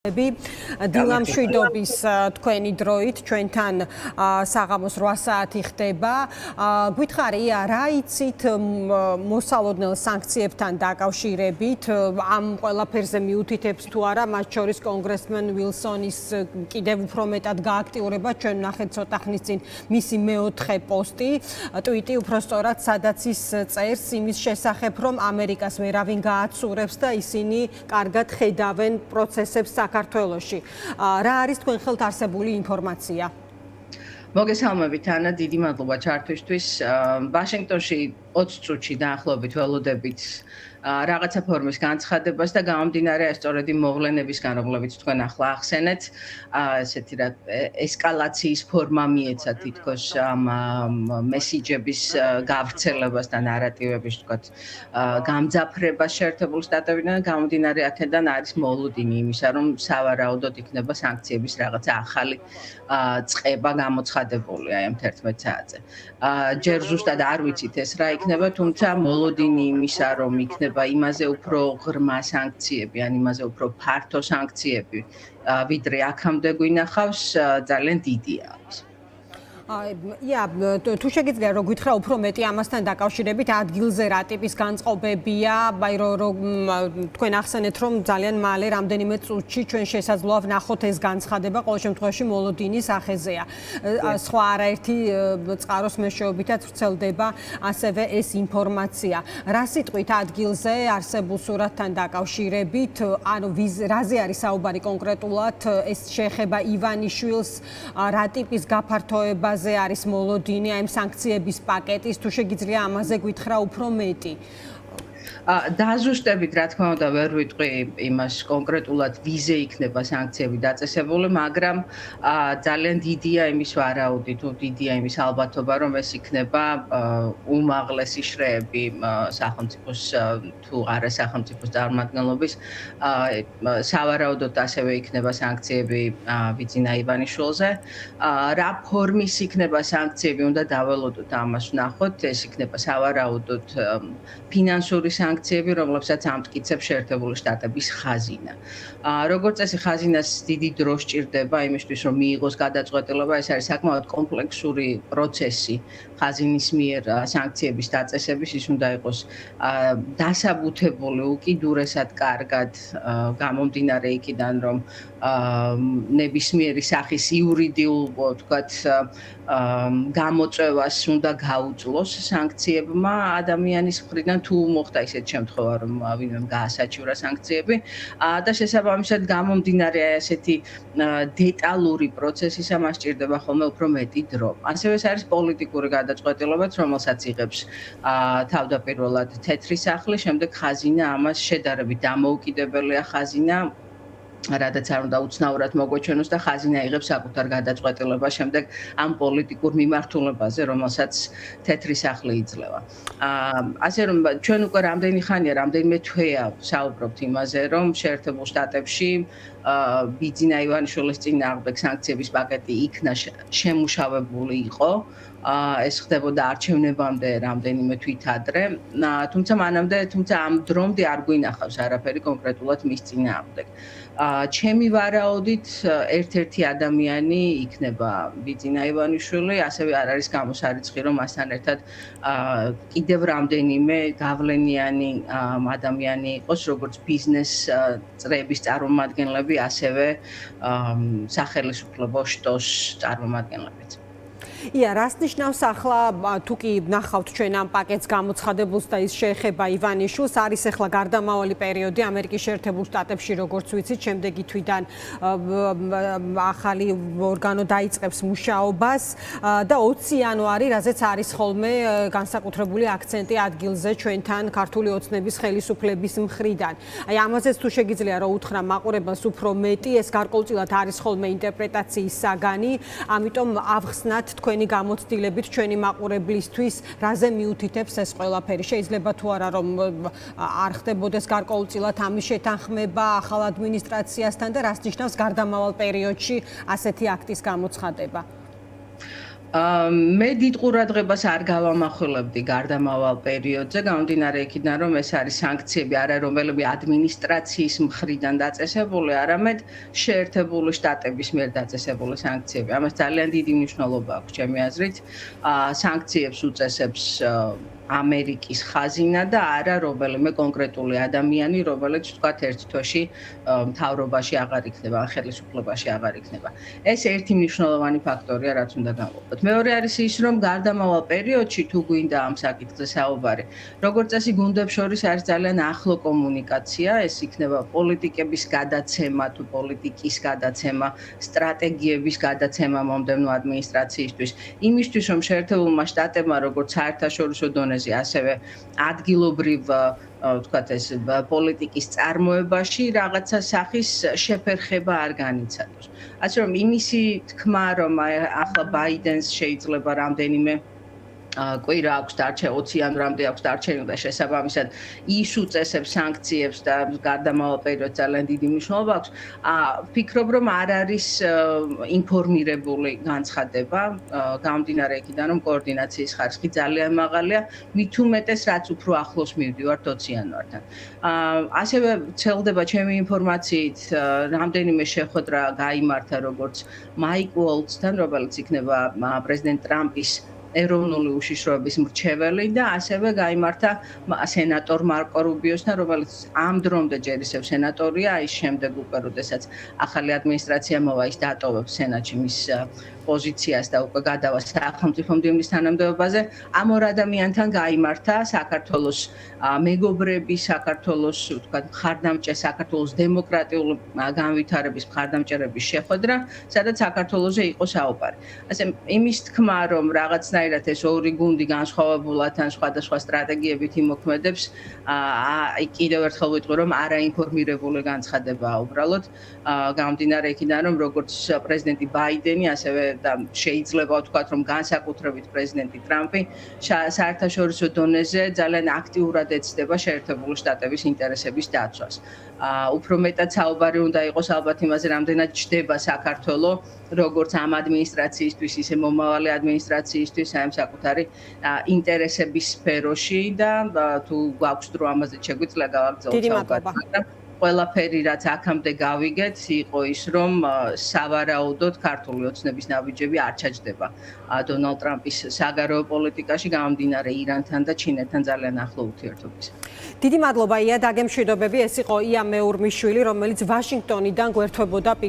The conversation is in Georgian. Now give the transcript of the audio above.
დილამ შვიდობის თქვენი დროით ჩვენთან საღამოს 8 საათი ხდება. გვითხარი რა იცით მოსალოდნელ სანქციებთან დაკავშირებით, ამ ყველაფერზე მიუთითებს თუ არა, მათ შორის კონგრესმენ ვილსონის კიდევ უფრო მეტად გააქტიურება, ჩვენ ვნახეთ ცოტა ხნის წინ მისი მეოთხე პოსტი, ტვიტი უბრალოდ სადაც ის წერს იმის შესახებ, რომ ამერიკას ვერავინ გააცურებს და ისინი კარგად ხედავენ პროცესებს საქართველოში. რა არის თქვენ ხელთ არსებული ინფორმაცია? მოგესალმებით ანა, დიდი მადლობა ჩართვისთვის. ვაშინგტონში 20 წუთში დაახლოებით ველოდებით რაღაცა ფორმის განცხადებას და გამომდინარე სწორედ იმ მოვლენებისგან, რომლებიც თქვენ ახლა ახსენეთ, ესეთი რა ესკალაციის ფორმა მიეცა თითქოს ამ მესიჯების გავრცელებას და ნარატივების თქვათ გამძაფრებას შეერთებული შტატებიდან გამომდინარე აქედან არის მოლოდინი იმისა, რომ სავარაუდოდ იქნება სანქციების რაღაცა ახალი წყება გამოცხადებული აი ამ 11 საათზე. ჯერ ზუსტად არ ვიცით ეს რა იქნება, თუმცა მოლოდინი იმისა, რომ იქნება იმაზე უფრო ღრმა სანქციები, ან იმაზე უფრო ფართო სანქციები, ვიდრე აქამდე გვინახავს, ძალიან დიდია. თუ შეგიძლია რომ გითხრა უფრო მეტი ამასთან დაკავშირებით ადგილზე რა ტიპის განწყობებია, რომ თქვენ ახსენეთ რომ ძალიან მალე რამდენიმე წუთში ჩვენ შესაძლოა ვნახოთ ეს განცხადება, ყოველ შემთხვევაში მოლოდინის სახეზეა. სხვა არაერთი წყაროს მეშვეობითაც ვრცელდება ასევე ეს ინფორმაცია. რა სიტყვით ადგილზე არსებულ სურათთან დაკავშირებით, ანუ რაზე არის საუბარი კონკრეტულად, ეს შეეხება ივანიშვილს, რა ტიპის გაფართოებას არის მოლოდინი ამ სანქციების პაკეტის, თუ შეგიძლია ამაზე გითხრა უფრო მეტი. დაზუსტებით რა თქმა უნდა ვერ ვიტყვი იმას კონკრეტულად ვიზე იქნება სანქციები დაწესებული, მაგრამ ძალიან დიდია იმის ვარაუდი, თუ დიდია იმის ალბათობა, რომ ეს იქნება უმაღლესი შრეები სახელმწიფოს თუ არა სახელმწიფოს წარმომადგენლობის. სავარაუდოდ ასევე იქნება სანქციები ბიძინა ივანიშვილზე. რა ფორმის იქნება სანქციები, უნდა დაველოდოთ ამას ვნახოთ, ეს იქნება სავარაუდოდ ფინანსური სანქციები, რომლებსაც ამტკიცებს შეერთებული შტატების ხაზინა. როგორც წესი, ხაზინას დიდი დრო სჭირდება იმისთვის, რომ მიიღოს გადაწყვეტილება, ეს არის საკმაოდ კომპლექსური პროცესი ხაზინის მიერ სანქციების დაწესების, ის უნდა იყოს დასაბუთებული უკიდურესად კარგად, გამომდინარე იქიდან, რომ ნებისმიერი სახის იურიდიულ, თქვათ, გამოწვევას უნდა გაუძლოს სანქციებმა ადამიანის მხრიდან, თუ მოხდა ისეთ შემთხვევა, რომ ვინმე გაასაჩივრა სანქციები და შესაბამისად გამომდინარე ასეთი დეტალური პროცესისა მას სჭირდება ხოლმე უფრო მეტი დრო. ასევე ეს არის პოლიტიკური გადაწყვეტილებაც, რომელსაც იღებს თავდაპირველად თეთრი სახლი, შემდეგ ხაზინა ამას შედარებით დამოუკიდებელია ხაზინა, რადგან არ უნდა უცნაურად მოგვეჩვენოს და ხაზინა იღებს საკუთარ გადაწყვეტილებას შემდეგ ამ პოლიტიკურ მიმართულებაზე, რომელსაც თეთრი სახლი იძლევა. ასე რომ ჩვენ უკვე რამდენი ხანია, რამდენიმე თვეა საუბრობთ იმაზე, რომ შეერთებულ შტატებში ბიძინა ივანიშვილის წინააღმდეგ სანქციების პაკეტი იქნა შემუშავებული იყო. ეს ხდებოდა არჩევნებამდე რამდენიმე თვით ადრე, თუმცა ამ დრომდე არ გვინახავს არაფერი კონკრეტულად მის წინააღმდეგ. ჩემი ვარაუდით ერთ-ერთი ადამიანი იქნება ბიძინა ივანიშვილი, ასევე არ არის გამოსარიცხი, რომ მასთან ერთად კიდევ რამდენიმე გავლენიანი ადამიანი იყოს, როგორც ბიზნეს წრეების წარმომადგენლები, ასევე სახელმწიფო შტოს წარმომადგენლებიც. რას ნიშნავს ახლა თუ კი ვნახავთ ჩვენ ამ პაკეტს გამოცხადებულს და ის შეეხება ივანიშვილს, არის ახლა გარდამავალი პერიოდი ამერიკის შეერთებულ შტატებში, როგორც ვიცით, შემდეგი თვიდან ახალი ორგანო დაიწყებს მუშაობას და 20 იანვარი, რაზეც არის ხოლმე განსაკუთრებული აქცენტი ადგილზე ჩვენთან ქართული ოცნების ხელისუფლების მხრიდან. აი ამაზეც თუ შეგიძლია რომ უთხრა მაყურებელს უფრო მეტი, ეს გარკვეულწილად არის ხოლმე ინტერპრეტაციის საგანი, ამიტომ ავხსნათ თქვენი გამოცდილებით ჩვენი მაყურებლისთვის, რაზე მიუთითებს ეს ყველაფერი. შეიძლება თუ არა რომ არ ხდებოდეს გარკვეულწილად ამის შეთანხმება ახალ ადმინისტრაციასთან და რას ნიშნავს გარდამავალ პერიოდში ასეთი აქტის გამოცხადება. მე დიდ ყურადღებას არ გავამახვილებდი გარდამავალ პერიოდზე, გამომდინარე იქიდან, რომ ეს არის სანქციები არა რომელიმე ადმინისტრაციის მხრიდან დაწესებული, არამედ შეერთებული შტატების მიერ დაწესებული სანქციები. ამას ძალიან დიდი მნიშვნელობა აქვს ჩემი აზრით. სანქციებს უწესებს ამერიკის ხაზინა და არა რომელიმე კონკრეტული ადამიანი, რომელიც თქვათ ერთ თვეში მთავრობაში აღარ იქნება, ან ხელისუფლებაში აღარ იქნება. ეს ერთი მნიშვნელოვანი ფაქტორია, რაც უნდა გავყოთ. მეორე არის ის, რომ გარდამავალ პერიოდში თუ გვინდა ამ საკითხზე საუბარი, როგორც წესი გუნდებს შორის არის ძალიან ახლო კომუნიკაცია, ეს იქნება პოლიტიკების გადაცემა თუ პოლიტიკის გადაცემა, სტრატეგიების გადაცემა მომდევნო ადმინისტრაციისთვის, იმისთვის, რომ შეერთებულმა შტატებმა როგორც საერთაშორისო დონეზე, ასევე ადგილობრივ ვთქვათ ეს პოლიტიკის წარმოებაში რაღაცა სახის შეფერხება არ განიცადოს. ასე რომ იმისი თქმა, რომ ახლა ბაიდენს შეიძლება რამდენიმე კვირა აქვს დარჩენილი, 20 იანვრამდე აქვს დარჩენილი და შესაბამისად ის უწესებს სანქციებს და გარდამავალ პერიოდს ძალიან დიდი მნიშვნელობა აქვს. ვფიქრობ, რომ არ არის ინფორმირებული განცხადება, გამომდინარე იქიდან, რომ კოორდინაციის ხარისხი ძალიან მაღალია, მით უმეტეს რაც უფრო ახლოს მივდივართ 20 იანვართან. ასევე ვრცელდება ჩემი ინფორმაციით, რამდენიმე შეხვედრა გაიმართა როგორც მაიკ უოლცთან, რომელიც იქნება პრეზიდენტ ტრამპის ეროვნული უშიშროების მრჩეველი და ასევე გაიმართა სენატორ მარკო რუბიოსთან, რომელიც ამ დრომდე ჯერ ისევ სენატორია, ის შემდეგ უკვე როდესაც ახალი ადმინისტრაცია მოვა, ის დატოვებს სენატში მის პოზიციას და უკვე გადავა სახელმწიფო მდივნის თანამდებობაზე. ამ ორ ადამიანთან გაიმართა საქართველოს მეგობრები, საქართველოს ვთქვათ საქართველოს დემოკრატიული განვითარების მხარდამჭერების შეხვედრა, სადაც საქართველოზე იყო საუბარი. ასე იმის თქმა, რომ რაღაცნაირად ეს ორი გუნდი განსხვავებულად ან სხვადასხვა სტრატეგიებით იმოქმედებს, კიდევ ერთხელ ვიტყვი, რომ არაინფორმირებული განცხადებაა უბრალოდ, გამომდინარე იქიდან, რომ როგორც პრეზიდენტი ბაიდენი, ასევე და შეიძლება ვთქვათ, რომ განსაკუთრებით პრეზიდენტი ტრამპი საერთაშორისო დონეზე ძალიან აქტიურად ეცდება შეერთებული შტატების ინტერესების დაცვას. უფრო მეტად საუბარი უნდა იყოს ალბათ იმაზე, რამდენად ჩდება საქართველო როგორც ამ ადმინისტრაციისთვის, ისე მომავალი ადმინისტრაციისთვის ამ საკუთარი ინტერესების სფეროში და თუ გვაქვს დრო ამაზე შეგვიძლია გავაგრძელოთ საუბარი, მაგრამ ყველაფერი რაც აქამდე გავიგეთ, იყო ის, რომ სავარაუდოდ ქართული ოცნების ნაბიჯები არ ჩაჯდება დონალდ ტრამპის საგარეო პოლიტიკაში, გამომდინარე ირანთან და ჩინეთთან ძალიან ახლო ურთიერთობისა. დიდი მადლობა ია, დაგემშვიდობები. ეს იყო ია მეურმიშვილი, რომელიც ვაშინგტონიდან გვერდებოდა